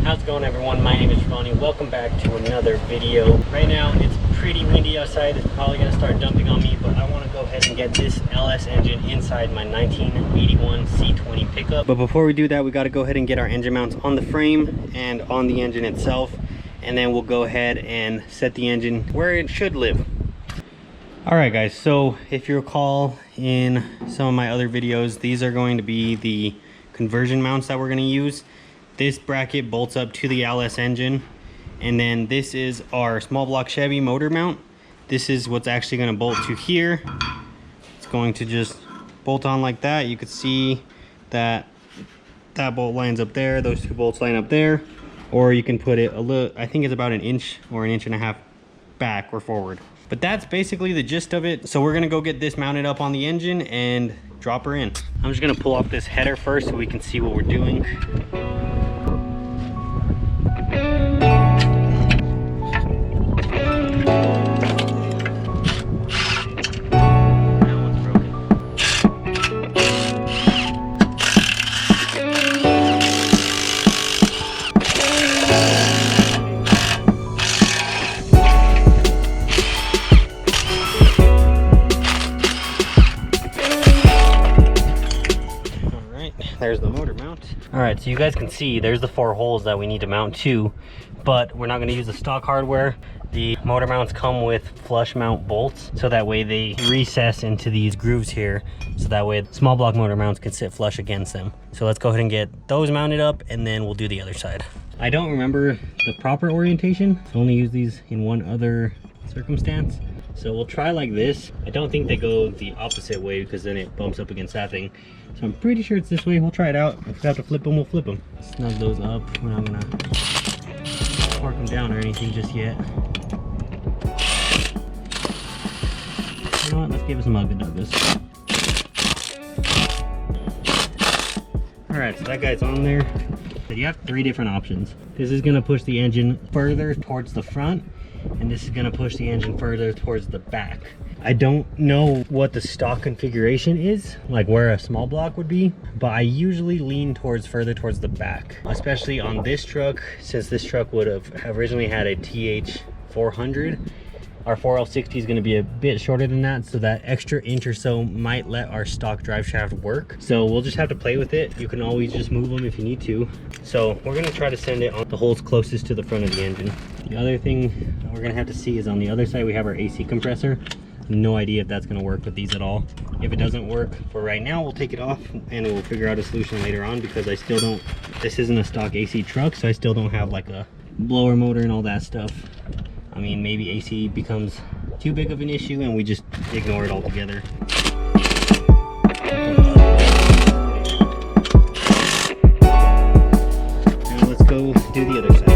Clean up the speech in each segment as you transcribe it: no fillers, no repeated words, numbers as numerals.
How's it going, everyone? My name is Jovani. Welcome back to another video. Right now it's pretty windy outside. It's probably going to start dumping on me, but I want to go ahead and get this LS engine inside my 1981 C20 Pickup. But before we do that, we got to go ahead and get our engine mounts on the frame and on the engine itself, and then we'll go ahead and set the engine where it should live. Alright guys, so if you recall in some of my other videos, these are going to be the conversion mounts that we're going to use. This bracket bolts up to the LS engine, and then this is our small block Chevy motor mount. This is what's actually going to bolt to here. It's going to just bolt on like that. You can see that that bolt lines up there, those two bolts line up there, or you can put it a little, I think it's about an inch or an inch and a half back or forward. But that's basically the gist of it. So we're gonna go get this mounted up on the engine and drop her in. I'm just gonna pull off this header first so we can see what we're doing. There's the motor mount. All right, so you guys can see there's the 4 holes that we need to mount to, but we're not going to use the stock hardware. The motor mounts come with flush mount bolts, so that way they recess into these grooves here, so that way small block motor mounts can sit flush against them. So let's go ahead and get those mounted up, and then we'll do the other side. I don't remember the proper orientation. I only use these in one other circumstance. So we'll try like this. I don't think they go the opposite way because then it bumps up against that thing. So I'm pretty sure it's this way. We'll try it out. If we have to flip them, we'll flip them. Snug those up. We're not gonna torque them down or anything just yet. You know what? Let's give it some ugly Douglas. All right, so that guy's on there. So you have 3 different options. This is gonna push the engine further towards the front, and this is going to push the engine further towards the back. I don't know what the stock configuration is, like where a small block would be, but I usually lean towards further towards the back, especially on this truck, since this truck would have originally had a TH400. Our 4L60 is going to be a bit shorter than that, so that extra inch or so might let our stock drive shaft work. So we'll just have to play with it. You can always just move them if you need to. So we're going to try to send it on the holes closest to the front of the engine. The other thing we're going to have to see is on the other side we have our AC compressor. No idea if that's going to work with these at all. If it doesn't work for right now, we'll take it off and we'll figure out a solution later on, because I still don't, this isn't a stock AC truck, so I still don't have like a blower motor and all that stuff. I mean, maybe AC becomes too big of an issue and we just ignore it altogether. Now let's go do the other side.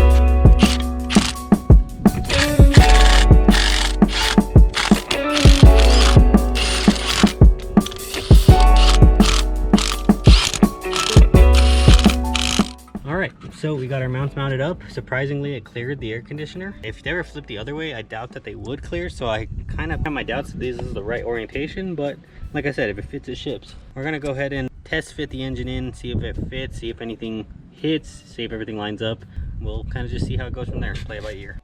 So we got our mounts mounted up. Surprisingly, it cleared the air conditioner. If they ever flipped the other way, I doubt that they would clear, so I kind of have my doubts that this is the right orientation, but like I said, if it fits, it ships. We're gonna go ahead and test fit the engine in, see if it fits, see if anything hits, see if everything lines up. We'll kind of just see how it goes from there, play it by ear.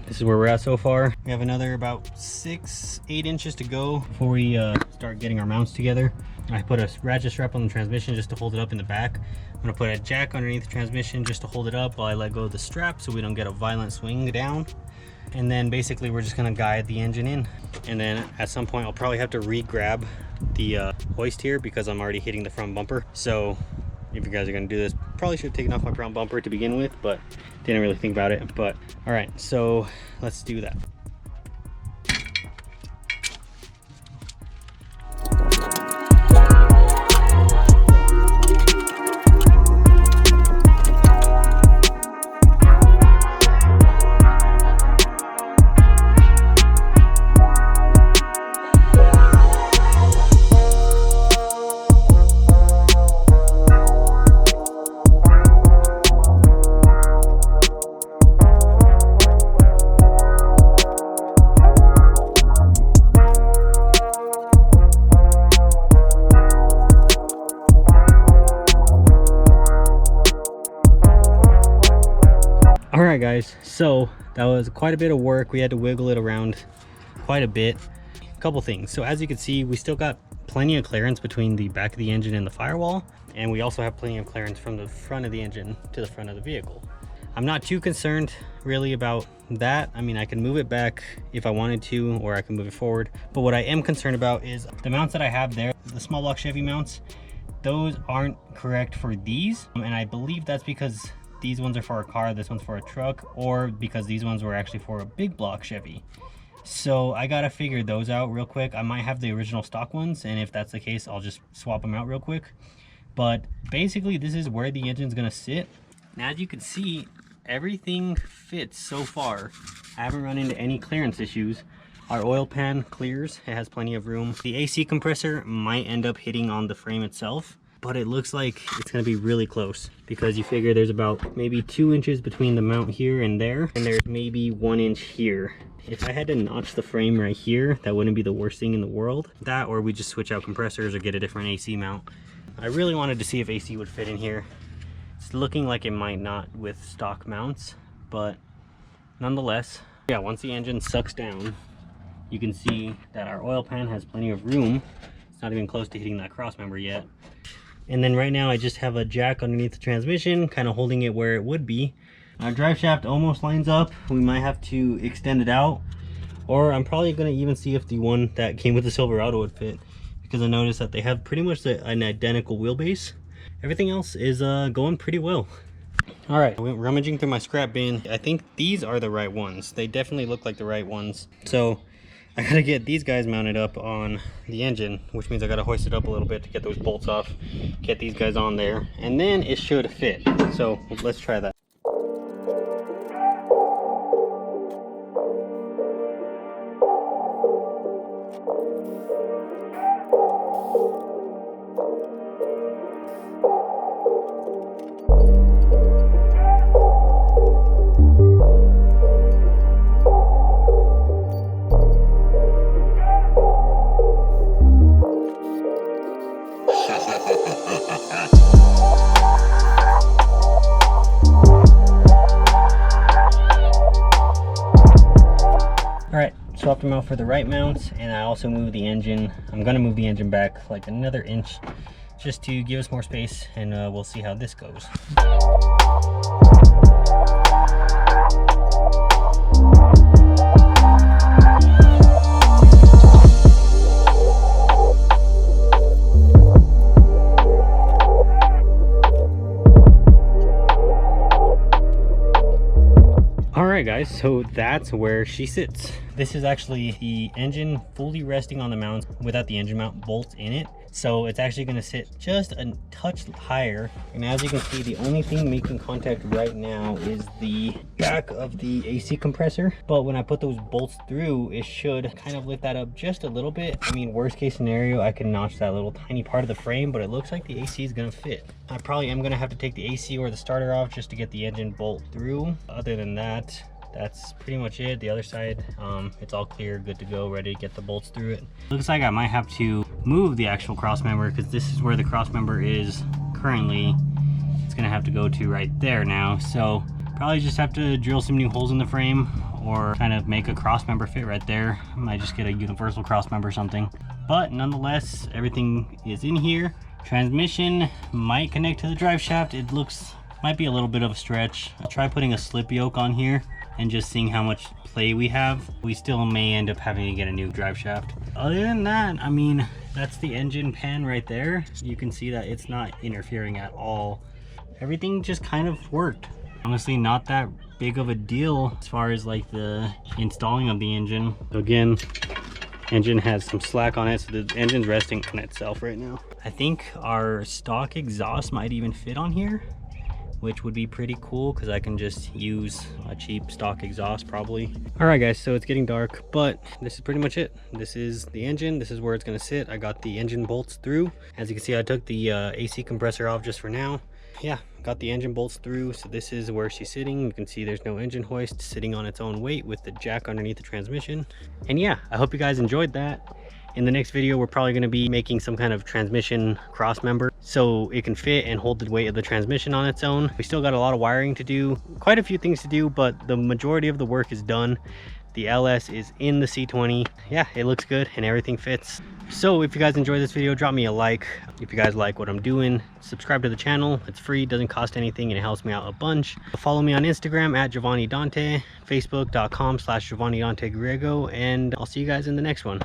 This is where we're at so far. We have another about 6-8 inches to go before we start getting our mounts together. I put a ratchet strap on the transmission just to hold it up in the back. I'm gonna put a jack underneath the transmission just to hold it up while I let go of the strap so we don't get a violent swing down. And then basically we're just gonna guide the engine in. And then at some point I'll probably have to re-grab the hoist here because I'm already hitting the front bumper. So if you guys are gonna do this, probably should have taken off my front bumper to begin with, but didn't really think about it. But all right, so let's do that. All right guys, so that was quite a bit of work. We had to wiggle it around quite a bit. A couple things. So as you can see, we still got plenty of clearance between the back of the engine and the firewall, and we also have plenty of clearance from the front of the engine to the front of the vehicle. I'm not too concerned really about that. I mean, I can move it back if I wanted to, or I can move it forward. But what I am concerned about is the mounts that I have there, the small block Chevy mounts, those aren't correct for these. And I believe that's because these ones are for a car, this one's for a truck, or because these ones were actually for a big block Chevy. So I gotta figure those out real quick. I might have the original stock ones, and if that's the case, I'll just swap them out real quick. But basically this is where the engine's gonna sit. Now as you can see, everything fits so far. I haven't run into any clearance issues. Our oil pan clears, it has plenty of room. The AC compressor might end up hitting on the frame itself, but it looks like it's gonna be really close because you figure there's about maybe 2 inches between the mount here and there's maybe 1 inch here. If I had to notch the frame right here, that wouldn't be the worst thing in the world. That, or we just switch out compressors or get a different AC mount. I really wanted to see if AC would fit in here. It's looking like it might not with stock mounts, but nonetheless, yeah, once the engine sucks down, you can see that our oil pan has plenty of room. It's not even close to hitting that cross member yet. And then right now I just have a jack underneath the transmission, kind of holding it where it would be. Our drive shaft almost lines up. We might have to extend it out, or I'm probably going to even see if the one that came with the Silverado would fit, because I noticed that they have pretty much an identical wheelbase. Everything else is going pretty well. All right, I went rummaging through my scrap bin. I think these are the right ones. They definitely look like the right ones. So I gotta get these guys mounted up on the engine, which means I gotta hoist it up a little bit to get those bolts off, get these guys on there, and then it should fit. So let's try that. Swapped them out for the right mounts, and I also moved the engine. I'm gonna move the engine back like another inch just to give us more space, and we'll see how this goes. Alright guys, so that's where she sits. This is actually the engine fully resting on the mounts without the engine mount bolts in it. So it's actually going to sit just a touch higher. And as you can see, the only thing making contact right now is the back of the AC compressor. But when I put those bolts through, it should kind of lift that up just a little bit. I mean, worst case scenario, I can notch that little tiny part of the frame, but it looks like the AC is going to fit. I probably am going to have to take the AC or the starter off just to get the engine bolt through. Other than that, that's pretty much it. The other side, it's all clear, good to go, ready to get the bolts through it. Looks like I might have to move the actual cross member, because this is where the cross member is currently. It's gonna have to go to right there now. So probably just have to drill some new holes in the frame, or kind of make a cross member fit right there. I might just get a universal cross member or something. But nonetheless, everything is in here. Transmission might connect to the drive shaft. It might be a little bit of a stretch. I'll try putting a slip yoke on here and just seeing how much play we have. We still may end up having to get a new drive shaft. Other than that, I mean, that's the engine pan right there. You can see that it's not interfering at all. Everything just kind of worked. Honestly, not that big of a deal as far as like the installing of the engine. So again, engine has some slack on it, so the engine's resting on itself right now. I think our stock exhaust might even fit on here, which would be pretty cool because I can just use a cheap stock exhaust probably. All right guys, so it's getting dark, but this is pretty much it. This is the engine. This is where it's going to sit. I got the engine bolts through. As you can see, I took the AC compressor off just for now. Yeah, got the engine bolts through. So this is where she's sitting. You can see there's no engine hoist, sitting on its own weight with the jack underneath the transmission. And yeah, I hope you guys enjoyed that. In the next video, we're probably going to be making some kind of transmission cross member so it can fit and hold the weight of the transmission on its own. We still got a lot of wiring to do, quite a few things to do, but the majority of the work is done. The LS is in the C20. Yeah, it looks good and everything fits. So if you guys enjoyed this video, drop me a like. If you guys like what I'm doing, subscribe to the channel. It's free, doesn't cost anything, and it helps me out a bunch. Follow me on Instagram at Jovani Dante, Facebook.com/Jovani Dante Griego, and I'll see you guys in the next one.